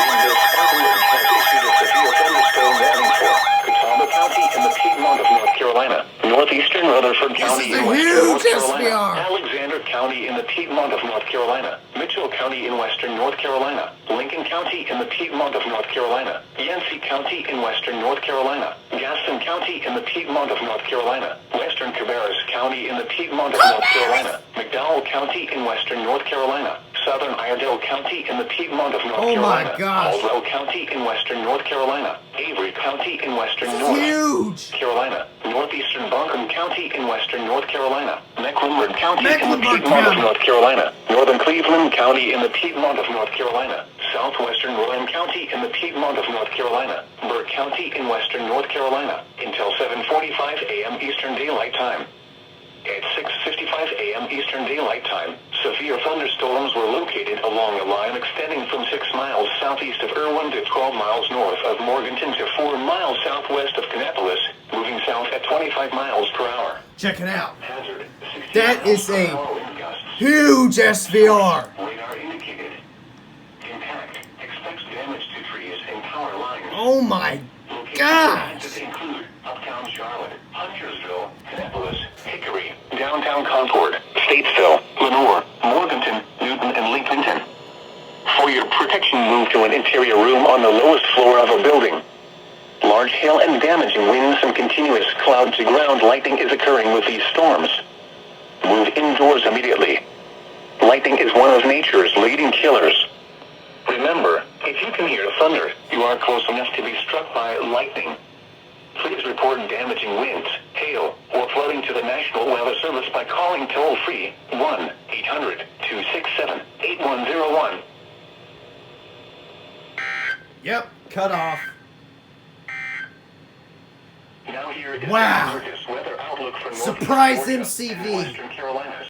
Greenville Spartanburg has issued a severe thunderstorm warning for Catawba County in the Piedmont of North Carolina, northeastern Rutherford County in western North Carolina, Alexander County in the Piedmont of North Carolina, Mitchell County in western North Carolina, Lincoln County in the Piedmont of North Carolina, Yancey County in western North Carolina, Gaston County in the Piedmont of North Carolina, western Cabarrus County in the Piedmont of North Carolina, McDowell County in western North Carolina, southern Iredell County in the Piedmont of North Carolina, Caldwell County in western North Carolina, Avery County in western North Carolina, northeastern Buncombe County in western North Carolina, Mecklenburg County in the Piedmont of North Carolina, northern Cleveland County in the Piedmont of North Carolina, southwestern Rowan County in the Piedmont of North Carolina, Burke County in western North Carolina, until 7:45 a.m. Eastern Daylight Time. At 6:55 a.m. Eastern Daylight Time, severe thunderstorms were located along a line extending from 6 miles southeast of Irwin to 12 miles north of Morganton to 4 miles southwest of Kannapolis, moving south at 25 miles per hour. Check it out. Hazard, That is a huge SVR. Radar indicated. Impact. Expects damage to trees and power lines. Oh my gosh. Locations include Uptown Charlotte, Huntersville, Kannapolis, Hickory, Downtown Concord, Statesville, Lenoir, Morganton, Newton, and Lincolnton. For your protection, move to an interior room on the lowest floor of a building. Large hail and damaging winds and continuous cloud-to-ground lightning is occurring with these storms. Move indoors immediately. Lightning is one of nature's leading killers. Remember, if you can hear thunder, you are close enough to be struck by lightning. Please report damaging winds, hail, or flooding to the National Weather Service by calling toll-free 1-800-267-8101. Yep, cut off. Now here is Wow. the weather outlook for North Surprise California MCV. and Western Carolina.